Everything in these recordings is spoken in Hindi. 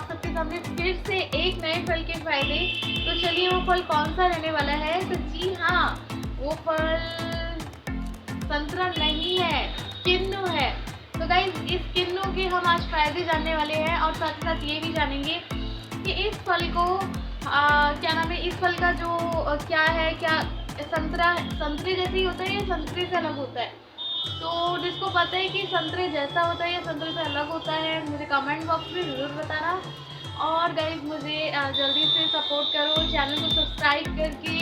आप सबके सामने फिर से एक नए फल के फायदे। तो चलिए वो फल कौन सा रहने वाला है? तो जी हाँ, वो फल संतरा नहीं है, किन्नू है। तो गाइस इस किन्नू के हम आज फायदे जानने वाले हैं और साथ ही साथ ये भी जानेंगे कि इस फल को क्या नाम है, इस फल का जो क्या है, क्या संतरे जैसे ही होता है या संतरे से अलग होता है? तो जिसको पता है कि संतरे जैसा होता है या संतरे से अलग होता है, मुझे कमेंट बॉक्स में ज़रूर बताना। और गाइज मुझे जल्दी से सपोर्ट करो, चैनल को सब्सक्राइब करके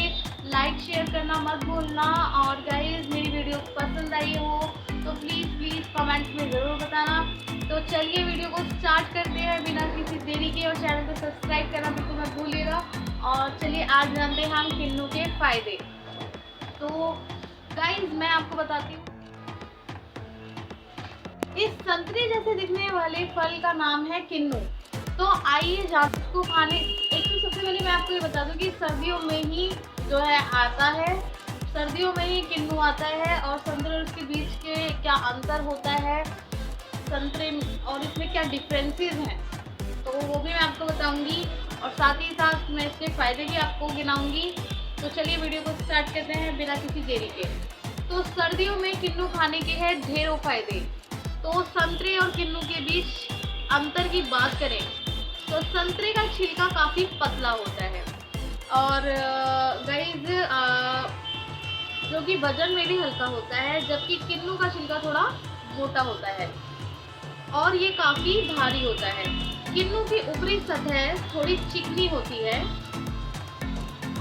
लाइक शेयर करना मत भूलना। और गाइज मेरी वीडियो पसंद आई हो तो प्लीज़ कमेंट्स में ज़रूर बताना। तो चलिए वीडियो को स्टार्ट करते हैं बिना किसी देरी के, और चैनल को सब्सक्राइब करना बिल्कुल मत भूलिएगा। और चलिए आज जानते हैं हम किन्नू के फ़ायदे। तो गाइज मैं आपको बताती हूँ, इस संतरे जैसे दिखने वाले फल का नाम है किन्नू। तो आइए जानते हैं इसको खाने। एक तो सबसे पहले मैं आपको ये बता दूं कि सर्दियों में ही जो है आता है, सर्दियों में ही किन्नू आता है। और संतरे और उसके बीच के क्या अंतर होता है, संतरे और इसमें क्या डिफरेंसेस हैं, तो वो भी मैं आपको बताऊंगी। और साथ ही साथ मैं इसके फ़ायदे भी आपको गिनाऊंगी। तो चलिए वीडियो को स्टार्ट करते हैं बिना किसी देरी के। तो सर्दियों में किन्नू खाने के हैं ढेरों फ़ायदे। तो संतरे और किन्नू के बीच अंतर की बात करें तो संतरे का छिलका काफ़ी पतला होता है और गाइज जो कि वजन में भी हल्का होता है, जबकि किन्नू का छिलका थोड़ा मोटा होता है और ये काफ़ी भारी होता है। किन्नू की ऊपरी सतह थोड़ी चिकनी होती है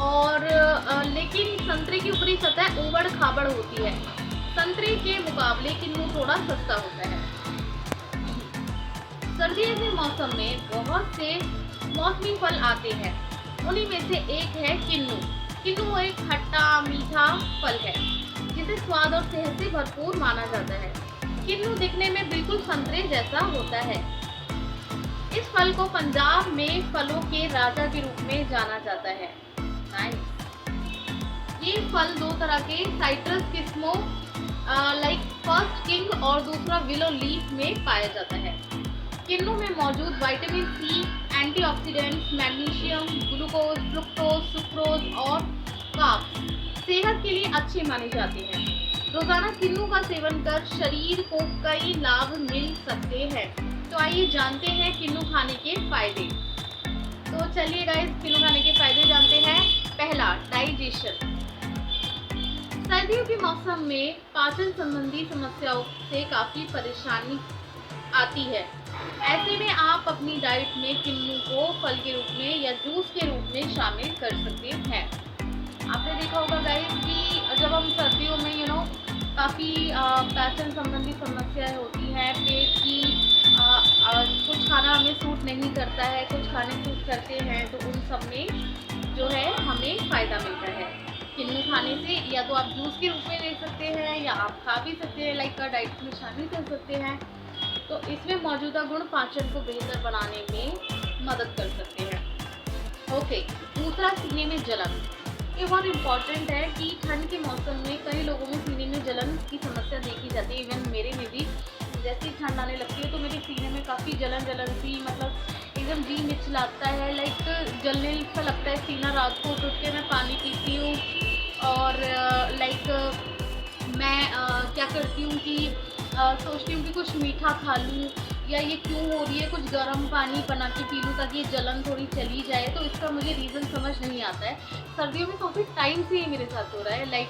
और लेकिन संतरे की ऊपरी सतह उबड़ खाबड़ होती है। संतरे के मुकाबले किन्नू थोड़ा सस्ता होता है। सर्दियों के मौसम में बहुत से मौसमी फल आते हैं, उन्हीं में से एक है किन्नू। किन्नू एक खट्टा मीठा फल है जिसे स्वाद और सेहत से भरपूर माना जाता है। किन्नू दिखने में बिल्कुल संतरे जैसा होता है। इस फल को पंजाब में फलों के राजा के रूप में जाना जाता है। ये फल दो तरह के साइट्रस किस्मों लाइक फर्स्ट किंग और दूसरा विलो लीफ में पाया जाता है। किन्नू में मौजूद vitamin C, antioxidants, magnesium, glucose, fructose, sucrose और कार्ब्स सेहत के लिए अच्छे माने जाते हैं। रोजाना किन्नू का सेवन कर शरीर को कई लाभ मिल सकते हैं। तो आइए जानते हैं किन्नू खाने के फायदे। तो चलिए गाइस किन्नू खाने के फायदे जानते हैं। पहला, डाइजेशन। सर्दियों के मौसम में पाचन संबंधी समस्याओं से काफ़ी परेशानी आती है। ऐसे में आप अपनी डाइट में किन्नू को फल के रूप में या जूस के रूप में शामिल कर सकते हैं। आपने देखा होगा गाइस कि जब हम सर्दियों में काफ़ी पाचन संबंधी समस्याएं होती हैं, पेट की कुछ खाना हमें सूट नहीं करता है, कुछ खाने सूट करते हैं, तो उन सब में जो है हमें फ़ायदा मिलता है किन्नू खाने से। या तो आप जूस के रूप में ले सकते हैं या आप खा भी सकते हैं, लाइक का डाइट में शामिल कर सकते हैं। तो इसमें मौजूदा गुण पाचन को बेहतर बनाने में मदद कर सकते हैं। ओके, दूसरा, सीने में जलन। ये बहुत इम्पॉर्टेंट है कि ठंड के मौसम में कई लोगों में सीने में जलन की समस्या देखी जाती है। इवन मेरे में भी जैसे ही ठंड आने लगती है तो मेरे सीने में काफ़ी जलन सी, मतलब एकदम जी मिचलाता है, लाइक जलने सा लगता है सीना। रात को उठ के मैं पानी पीती हूँ और लाइक मैं क्या करती हूँ कि सोचती हूँ कि कुछ मीठा खा लूँ, या ये क्यों हो रही है, कुछ गर्म पानी बना के पी लूँ ताकि ये जलन थोड़ी चली जाए। तो इसका मुझे रीज़न समझ नहीं आता है। सर्दियों में काफ़ी टाइम से ये मेरे साथ हो रहा है, लाइक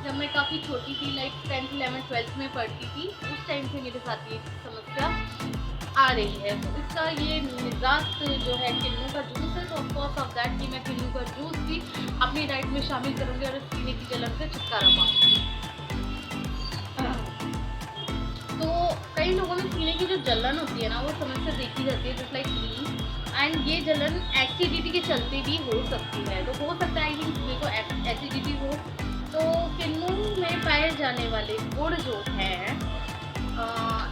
जब मैं काफ़ी छोटी थी, लाइक 10th 11th 12th में पढ़ती थी, उस टाइम से मेरे साथ ये समस्या आ रही है। तो इसका ये निजात जो है किन्नू का जूस है। तो ऑफकोर्स ऑफ दैट कि मैं किन्नू का जूस भी अपनी डाइट में शामिल करूँगी और सीने की जलन से छुटकारा पाऊँगी। तो कई लोगों में सीने की जो जलन होती है ना, वो समस्या देखी जाती है जस्ट लाइक मी, एंड ये जलन एसिडिटी के चलते भी हो सकती है। तो हो सकता है आई थिंक सीने को एसिडिटी हो। तो किन्नू में पाए जाने वाले गुण जो हैं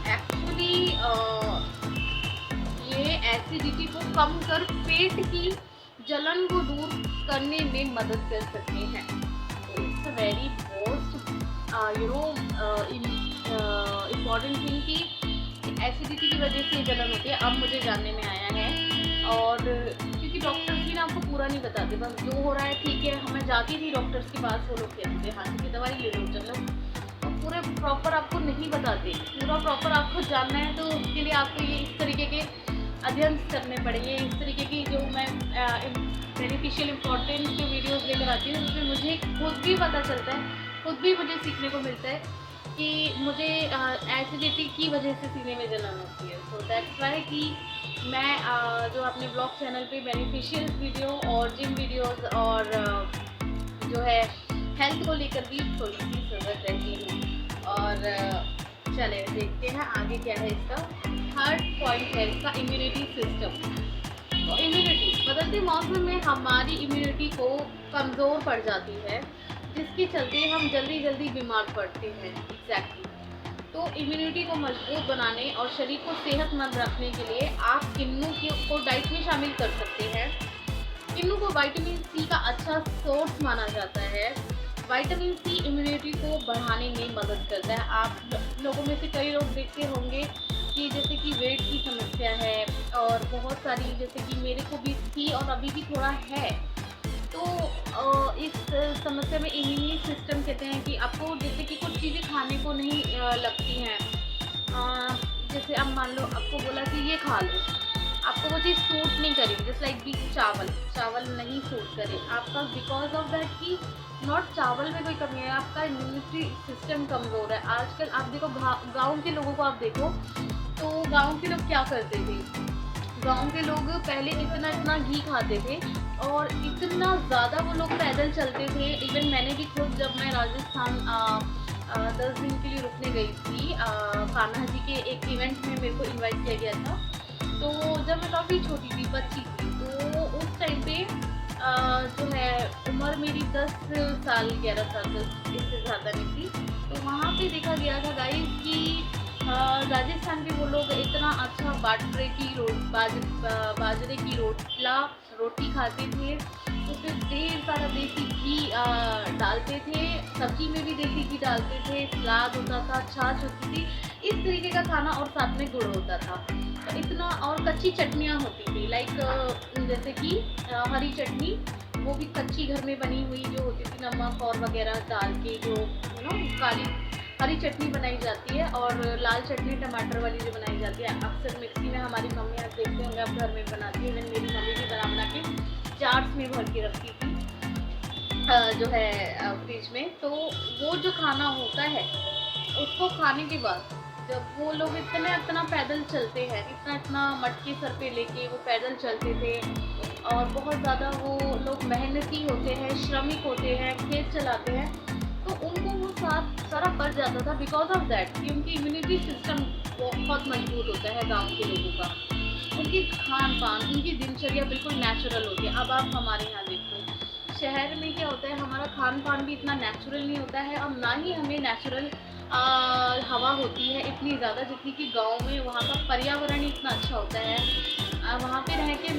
एक्चुअली ये एसिडिटी को कम कर पेट की जलन को दूर करने में मदद कर सकते हैं। It's a very most important thing कि एसिडिटी की वजह से जलन होती है। अब मुझे जानने में आया है पूरा नहीं बताते, बस जो हो रहा है ठीक है। हमें जाती थी डॉक्टर्स के पास, वो लोग कहते हाँ ठीक है दवाई ले लो चलो, तो पूरे प्रॉपर आपको नहीं बताते। पूरा प्रॉपर आपको जानना है तो उसके लिए आपको ये इस तरीके के अध्ययन करने पड़ेंगे। इस तरीके की जो मैं बेनिफिशियल इम्पोर्टेंट जो वीडियोस लेकर आती हूँ उसमें मुझे खुद भी पता चलता है, खुद भी मुझे सीखने को मिलता है कि मुझे एसिडिटी की वजह से सीने में जलन होती है। सो दैट्स वाई कि मैं जो अपने ब्लॉग चैनल पे बेनिफिशियल वीडियो और जिम वीडियोस और जो है हेल्थ को लेकर भी थोड़ी सी सजग रहती हूँ। और चले देखते हैं आगे क्या है। इसका थर्ड पॉइंट है इसका इम्यूनिटी सिस्टम। तो इम्यूनिटी बदलते मौसम में हमारी इम्यूनिटी को कमज़ोर पड़ जाती है, जिसके चलते हम जल्दी जल्दी बीमार पड़ते हैं। एग्जैक्टली तो इम्यूनिटी को मजबूत बनाने और शरीर को सेहतमंद रखने के लिए आप किन्नू को डाइट में शामिल कर सकते हैं। किन्नू को विटामिन सी का अच्छा सोर्स माना जाता है। विटामिन सी इम्यूनिटी को बढ़ाने में मदद करता है। आप लोगों में से कई लोग देखते होंगे कि जैसे कि वेट की समस्या है और बहुत सारी, जैसे कि मेरे को भी थी और अभी भी थोड़ा है, तो इस समस्या में इम्यूनिटी सिस्टम कहते हैं कि आपको जैसे कि कुछ चीज़ें खाने को नहीं लगती हैं। जैसे अब मान लो आपको बोला कि ये खा लो, आपको वो चीज़ सूट नहीं करेगी। जैसे लाइक भी चावल नहीं सूट करे आपका, बिकॉज ऑफ दैट कि नॉट चावल में कोई कमी है, आपका इम्यूनिटी सिस्टम कमज़ोर है। आजकल आप देखो गाँव के लोगों को आप देखो, तो गाँव के लोग क्या करते थे, गाँव के लोग पहले इतना घी खाते थे और इतना ज़्यादा वो लोग पैदल चलते थे। इवन मैंने भी खुद, जब मैं राजस्थान 10 दिन के लिए रुकने गई थी, कान्हा जी के एक इवेंट में मेरे को इनवाइट किया गया था। तो जब मैं काफ़ी छोटी थी, बच्ची थी, तो उस टाइम पे जो है उम्र मेरी 10 साल 11 साल, इससे ज़्यादा नहीं थी। तो वहाँ पे देखा गया था गाइस कि राजस्थान के वो लोग इतना अच्छा बाजरे की रोटी खाते थे, तो फिर ढेर सारा देसी घी डालते थे, सब्जी में भी देसी घी डालते थे, सलाद होता था, छाछ होती थी, इस तरीके का खाना, और साथ में गुड़ होता था। तो इतना, और कच्ची चटनियाँ होती थी, लाइक जैसे कि हरी चटनी, वो भी कच्ची घर में बनी हुई जो होती थी, नमक और वगैरह डाल के, जो काली हरी चटनी बनाई जाती है, और लाल चटनी टमाटर वाली जो बनाई जाती है, अक्सर मिक्सी में हमारी मम्मी आप देखते होंगे, आप घर में बनाती है। इवन मेरी मम्मी भी बना के जार्स में भर के रखती थी जो है फ्रिज में। तो वो जो खाना होता है, उसको खाने के बाद जब वो लोग इतना पैदल चलते हैं, इतना मटके सर पे लेके वो पैदल चलते थे, और बहुत ज़्यादा वो लोग मेहनती होते हैं, श्रमिक होते हैं, खेत चलाते हैं, तो उनको वो सारा पड़ जाता था। बिकॉज ऑफ दैट कि उनकी इम्यूनिटी सिस्टम बहुत मजबूत होता है गांव के लोगों का। उनकी खान पान, उनकी दिनचर्या बिल्कुल नेचुरल होती है। अब आप हमारे यहाँ देखो, शहर में क्या होता है, हमारा खान पान भी इतना नेचुरल नहीं होता है, और ना ही हमें नेचुरल हवा होती है इतनी ज़्यादा जितनी कि गाँव में। वहाँ का पर्यावरण इतना अच्छा होता है। वहाँ पे रह के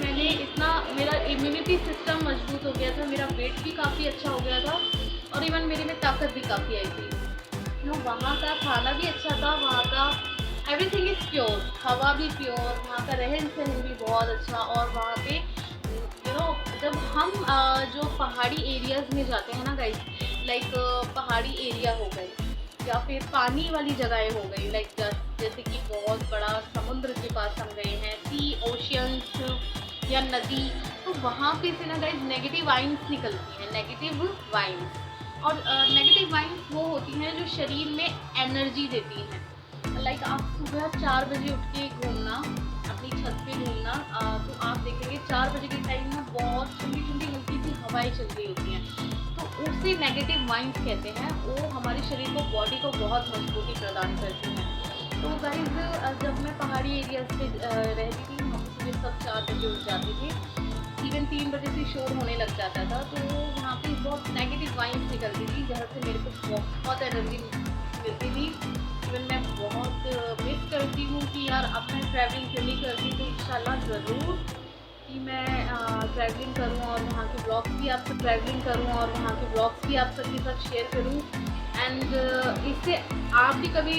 मेरा इम्यूनिटी सिस्टम मजबूत हो गया था, मेरा वेट भी काफ़ी अच्छा हो गया था, और इवन मेरे में ताकत भी काफ़ी आई थी। वहाँ का खाना भी अच्छा था, वहाँ का एवरीथिंग इज़ प्योर, हवा भी प्योर, वहाँ का रहन सहन भी बहुत अच्छा। और वहाँ पे जब हम जो पहाड़ी एरियाज़ में जाते हैं ना गाइस, लाइक पहाड़ी एरिया हो गए या फिर पानी वाली जगहें हो गई, लाइक जैसे कि बहुत बड़ा समुद्र के पास हम गए हैं, सी ओशियंस या नदी, तो वहाँ पे से ना गाइस नेगेटिव वाइन्स निकलती हैं, नेगेटिव वाइन्स। और नेगेटिव वाइन्स वो होती हैं जो शरीर में एनर्जी देती हैं। लाइक आप सुबह 4 बजे उठ के घूमना, अपनी छत पे घूमना, तो आप देखेंगे 4 बजे के टाइम में बहुत ठंडी ठंडी हल्की सी हवाएं चल रही होती हैं, तो उसे नेगेटिव वाइन्स कहते हैं। वो हमारे शरीर को, बॉडी को बहुत मजबूती प्रदान करती हैं। तो गाइस जब मैं पहाड़ी एरियाज पे रहती थी, हम सुबह सब 4 बजे उठ जाती थी, इवन 3 बजे से शोर होने लग जाता था, तो वहाँ पे बहुत नेगेटिव वाइन्स निकलती थी, जहाँ से मेरे को बहुत एनर्जी मिलती थी। इवन मैं बहुत मिस करती हूँ कि यार अब मैं ट्रैवलिंग क्यों नहीं करती, तो इंशाल्लाह ज़रूर कि मैं ट्रैवलिंग करूँ और वहाँ के ब्लॉग्स भी आपसे ट्रैवलिंग करूँ और वहाँ के ब्लॉग्स भी आप सबके साथ शेयर करूँ। एंड इससे आप भी कभी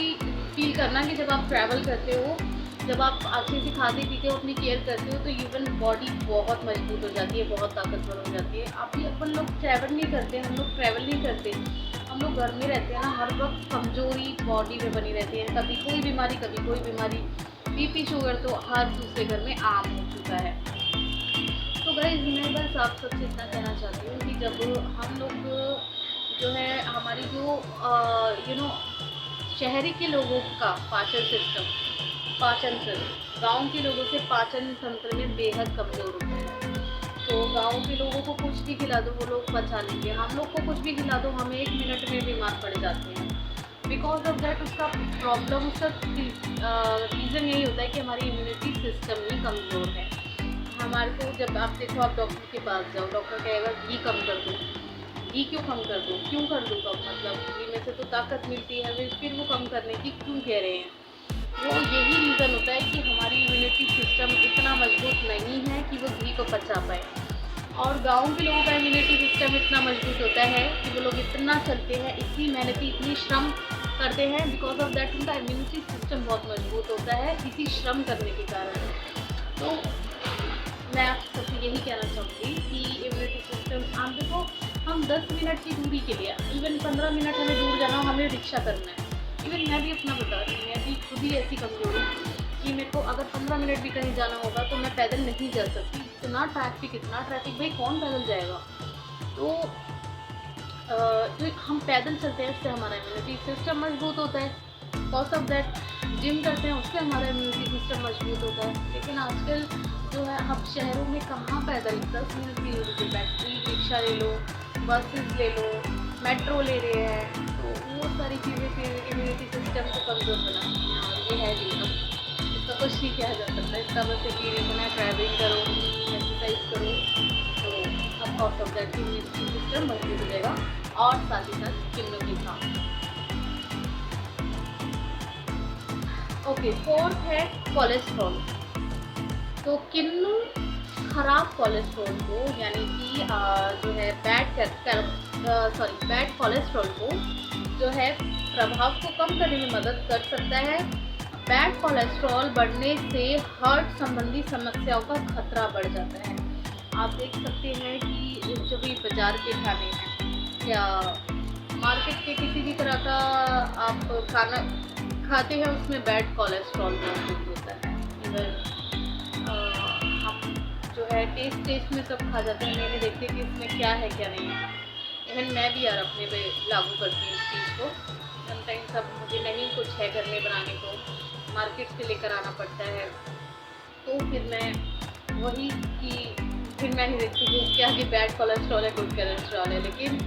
फील करना कि जब आप ट्रैवल करते हो जब आप अच्छे से खाते पीते हो, अपनी केयर करते हो, तो इवन बॉडी बहुत मजबूत हो जाती है, बहुत ताकतवर हो जाती है। अभी अपन लोग ट्रैवल नहीं करते, हम लोग ट्रैवल नहीं करते, हम लोग घर में रहते हैं ना, हर वक्त कमज़ोरी बॉडी में बनी रहती है, कभी कोई बीमारी कभी कोई बीमारी, बीपी शुगर तो हर दूसरे घर में आम हो चुका है। तो गाइस मैं बस आप सबसे इतना कहना चाहती हूँ कि जब हम लोग जो है हमारी जो शहरी के लोगों का पाचन तंत्र गाँव के लोगों से पाचन तंत्र में बेहद कमज़ोर होता है। तो गाँव के लोगों को कुछ भी खिला दो वो लोग पचा लेंगे, हम लोग को कुछ भी खिला दो हमें 1 मिनट में बीमार पड़ जाते हैं। बिकॉज ऑफ दैट उसका प्रॉब्लम, उसका रीज़न यही होता है कि हमारी इम्यूनिटी सिस्टम ही कमज़ोर है। हमारे को जब आप देखो, आप डॉक्टर के पास जाओ, डॉक्टर कहेगा घी कम कर दो, घी क्यों कम कर दूँ, क्यों कर दूँ कम, मतलब घी में से तो ताकत मिलती है, फिर वो कम करने की क्यों कह रहे हैं। वो यही रीज़न होता है कि हमारी इम्यूनिटी सिस्टम इतना मजबूत नहीं है कि वो घी को पचा पाए। और गाँव के लोगों का इम्यूनिटी सिस्टम इतना मजबूत होता है कि वो लोग इतना चलते हैं, इतनी मेहनती, इतनी श्रम करते हैं। बिकॉज ऑफ दैट उनका इम्यूनिटी सिस्टम बहुत मजबूत होता है इसी श्रम करने के कारण। तो मैं आप सबसे यही कहना चाहूँगी कि इम्यूनिटी सिस्टम, आप देखो हम 10 मिनट की दूरी के लिए, इवन 15 मिनट हमें दूर जाना हो, हमें रिक्शा करना है। इवन मैं भी अपना बता रही हूँ, मैं भी खुद ही ऐसी कमज़ोर हूँ कि मेरे को अगर 15 मिनट भी कहीं जाना होगा तो मैं पैदल नहीं जा सकती। इतना ट्रैफिक भाई कौन पैदल जाएगा। तो जो हम पैदल चलते हैं उससे हमारा इम्यूनिटी सिस्टम मजबूत होता है। बिकॉज ऑफ दैट जिम करते हैं उससे हमारा इम्यूनिटी सिस्टम मजबूत होता है। लेकिन आजकल जो है अब शहरों में कहाँ पैदल 10 मिनट की दूरी पे बैटरी रिक्शा ले लो, बसेस ले लो, मेट्रो ले रहे हैं, तो वो सारी चीज़ें फिर इम्यूनिटी सिस्टम को कमज़ोर बनाती हैं। और ये है रीज़न, इसका कुछ नहीं किया जा सकता। इसका बस एक ही रीज़न है, ट्रैवलिंग करो, एक्सरसाइज करो, तो अब cost of that immunity system मजबूत हो जाएगा। और साथ ही साथ किन्नू की काम। ओके, 4th है कोलेस्ट्रॉल। तो किन्नू खराब कोलेस्ट्रॉल को, यानी कि जो है बैड कोलेस्ट्रॉल को जो है प्रभाव को कम करने में मदद कर सकता है। बैड कोलेस्ट्रॉल बढ़ने से हार्ट संबंधी समस्याओं का खतरा बढ़ जाता है। आप देख सकते हैं कि जो भी बाज़ार के खाने हैं या मार्केट के किसी भी तरह का आप खाना खाते हैं, उसमें बैड कोलेस्ट्रॉल मौजूद होता है। इवन हम जो है टेस्ट में सब खा जाते हैं, मैंने देखते कि इसमें क्या है क्या नहीं है। इवन मैं भी यार अपने पे लागू करती हूँ इस चीज़ को। समटाइम्स अब मुझे नहीं कुछ है घर में बनाने को, मार्केट से लेकर आना पड़ता है, तो फिर मैं वही कि फिर मैं नहीं देखती हूँ क्या कि बैड कोलेस्ट्रॉल है गुड कोलेस्ट्रॉल है। लेकिन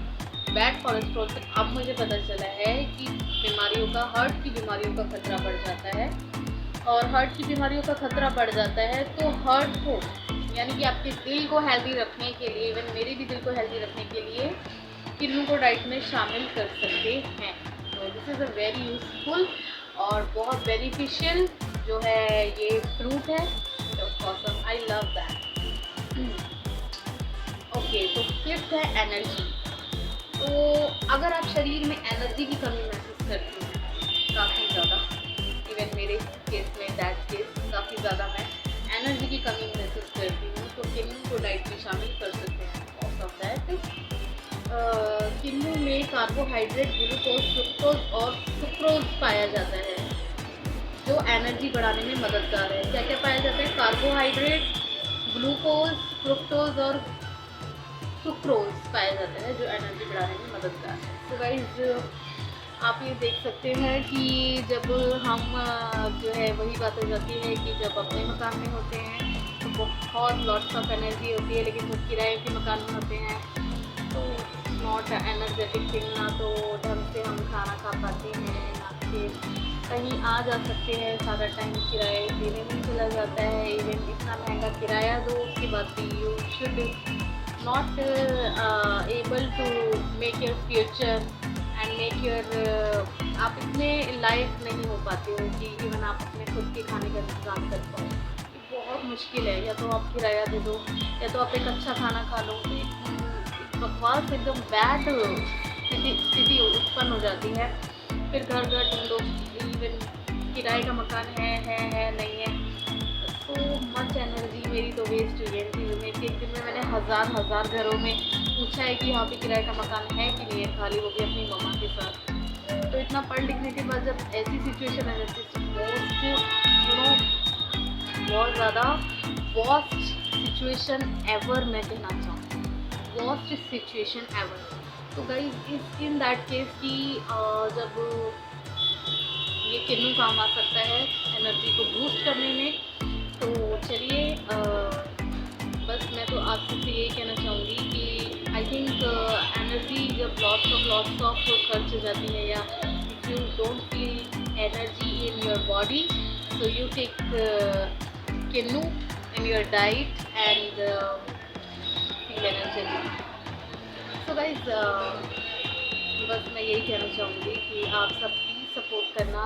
बैड कोलेस्ट्रॉल से अब मुझे पता चला है कि बीमारियों का, हार्ट की बीमारियों का खतरा बढ़ जाता है। और हार्ट की बीमारियों का खतरा बढ़ जाता है तो हार्ट को, यानी कि आपके दिल को हेल्दी रखने के लिए, इवन मेरे भी दिल को हेल्दी रखने के लिए किन्नू को डाइट में शामिल कर सकते हैं। तो this is a very useful और बहुत बेनिफिशियल जो है ये फ्रूट है। Awesome, I love that. Okay, तो 5th है एनर्जी। तो अगर आप शरीर में एनर्जी की कमी महसूस करते हैं काफ़ी ज़्यादा, इवन मेरे केस में दैट केस काफ़ी ज़्यादा मैं एनर्जी की कमी महसूस करती हूँ, तो किन्नू को डाइट में शामिल कर सकते हैं। बिकॉज ऑफ दैट किन्नू में कार्बोहाइड्रेट, ग्लूकोज, फ्रुक्टोज और सुक्रोज पाया जाता है जो एनर्जी बढ़ाने में मददगार है। क्या क्या पाया जाता है? कार्बोहाइड्रेट, ग्लूकोज, फ्रुक्टोज और सुक्रोज पाया जाता है जो एनर्जी बढ़ाने में मददगार है। तो गाइस आप ये देख सकते हैं कि जब हम जो है वही बात हो जाती है कि जब अपने मकान में होते हैं तो बहुत लॉट्स ऑफ एनर्जी होती है, लेकिन जब किराए के मकान में होते हैं तो नॉट एनर्जेटिक थिंग। ना तो ढंग से हम खाना खा पाते हैं, ना फिर कहीं आ जा सकते हैं, सारा टाइम किराए देने में चला जाता है। इवन इतना महंगा किराया दो, उसके बाद भी you should not able to make your future and make your, आप इतने लायक नहीं हो पाते हो कि इवन आप अपने खुद के खाने का इंतजाम कर पाओ। ये बहुत मुश्किल है। या तो आप किराया दे दो या तो आप एक अच्छा खाना खा लो। तो एक बकवास एकदम बैड स्थिति उत्पन्न हो जाती है। फिर घर घर ढूंढो, इवन किराए का मकान है नहीं है, तो मच एनर्जी मेरी तो वेस्ट हुई है इन चीज़ों में। एक दिन में मैंने हज़ार घरों में पूछा है कि यहाँ पे किराए का मकान है कि नहीं है खाली, वो भी अपनी मम्मा के साथ। तो इतना पढ़ लिखने के बाद जब ऐसी सिचुएशन आ जाती है, मोस्ट यू नो बहुत ज़्यादा वर्स्ट सिचुएशन एवर मैं कहना चाहूँ, वर्स्ट सिचुएशन एवर। तो गाइज इस इन दैट केस की जब ये किन्नू काम आ सकता है एनर्जी को बूस्ट करने में, तो चलिए बस मैं तो आपसे यही कहना चाहूँगी कि आई थिंक एनर्जी जब लॉट्स ऑफ खर्च हो जाती है, या if you don't feel energy in your body, so you take kinnow in your diet and feel energetic. So guys बस मैं यही कहना चाहूँगी कि आप सब प्लीज़ सपोर्ट करना,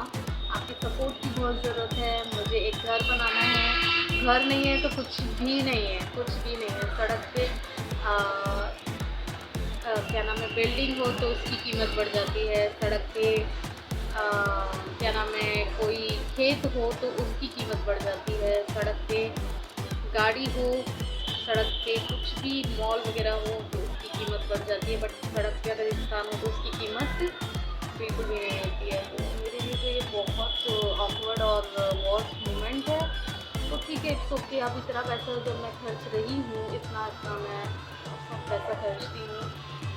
आपकी सपोर्ट की बहुत ज़रूरत है। मुझे एक घर बनाना है, घर नहीं है तो कुछ भी नहीं है, कुछ भी नहीं है। सड़क पे क्या नाम है, बिल्डिंग हो तो उसकी कीमत बढ़ जाती है, सड़क पे क्या नाम है, कोई खेत हो तो उसकी कीमत बढ़ जाती है, सड़क पे गाड़ी हो, सड़क पे कुछ भी मॉल वगैरह हो तो उसकी कीमत बढ़ जाती है, बट सड़क पे अगर इंसान हो तो उसकी कीमत बिल्कुल भी नहीं होती है। तो मेरे लिए तो ये बहुत ऑकवर्ड और वर्स्ट मोमेंट है। तो ठीक है, इट्स ओके। अब इतना पैसा जब मैं खर्च रही हूँ, इतना मैं सब पैसा खर्चती हूँ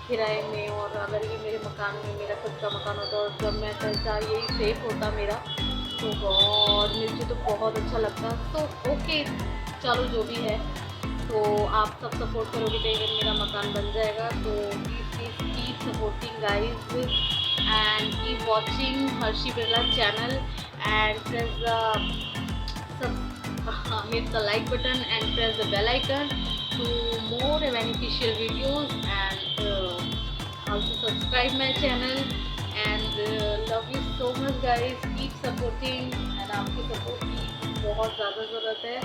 किराए में, और अगर ये मेरे मकान में मेरा खुद का मकान होता और जब मैं पैसा यही सेफ होता मेरा, तो बहुत मुझे तो बहुत अच्छा लगता। तो ओके चलो जो भी है, तो आप सब सपोर्ट करोगे तो इवन मेरा मकान बन जाएगा। तो please keep supporting guys and keep watching Harshi Birla channel and hit the like button and press the bell icon to more beneficial videos, and also subscribe my channel and love you so much guys, keep supporting and आपकी सपोर्ट की बहुत ज़्यादा ज़रूरत है।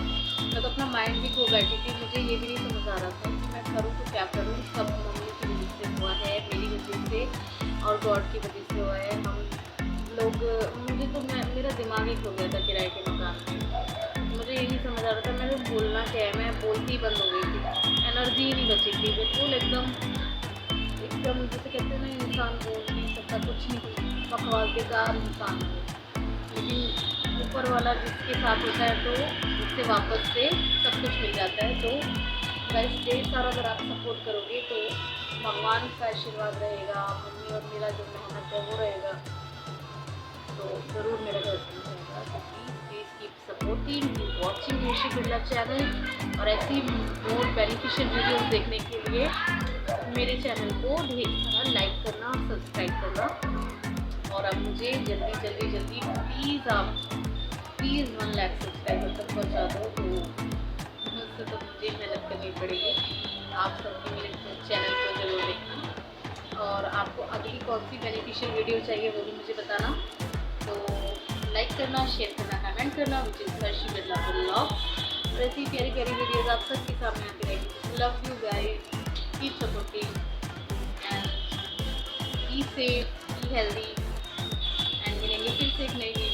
मैं तो अपना माइंड भी खो बैठी थी, मुझे ये भी नहीं समझ आ रहा था कि मैं करूँ तो क्या करूँ। सब मम्मी की वजह से हुआ है, मेरी वजह से और गॉड की वजह से हुआ है। हम लोग मुझे तो मेरा दिमाग ही खो गया था किराए के मकान में, मुझे ये नहीं समझ आ रहा था मैंने बोलना क्या है। मैं बोलती ही बंद हो गई थी, एनर्जी ही नहीं बची थी बिल्कुल, एकदम जैसे कहते हैं ना, इंसान बोल नहीं सकता, कुछ नहीं, बकवास बेकार इंसान है। लेकिन ऊपर वाला जिसके साथ होता है तो उससे वापस से सब कुछ मिल जाता है। तो गाइस ढेर सारा अगर आप सपोर्ट करोगे तो भगवान का आशीर्वाद रहेगा, मम्मी और मेरा जो मेहनत है वो रहेगा, तो ज़रूर मेरा घर बन जाएगा। तो please keep supporting, keep watching Harshi Birla channel, और ऐसी मोर बेनिफिशियल वीडियोस देखने के लिए मेरे चैनल को ढेर सारा लाइक करना, सब्सक्राइब करना, और अब मुझे जल्दी प्लीज़ 1 लाख सब्सक्राइबर तक पहुँचा दो। तो मुझसे तो मुझे मेहनत करनी पड़ेगी, आप सबकी मेरे चैनल को ज़रूर देखना, और आपको अगली कौन सी बेनिफिशियल वीडियो चाहिए वो भी मुझे बताना। तो लाइक करना, शेयर करना, कमेंट करना, which is Harshi Birla vlogs. ऐसी प्यारी वीडियोज़ आप सबके सामने आती रहेगी। Love you guys, keep supporting and be safe, be healthy, and मिलेंगे फिर से एक नई वीडियो।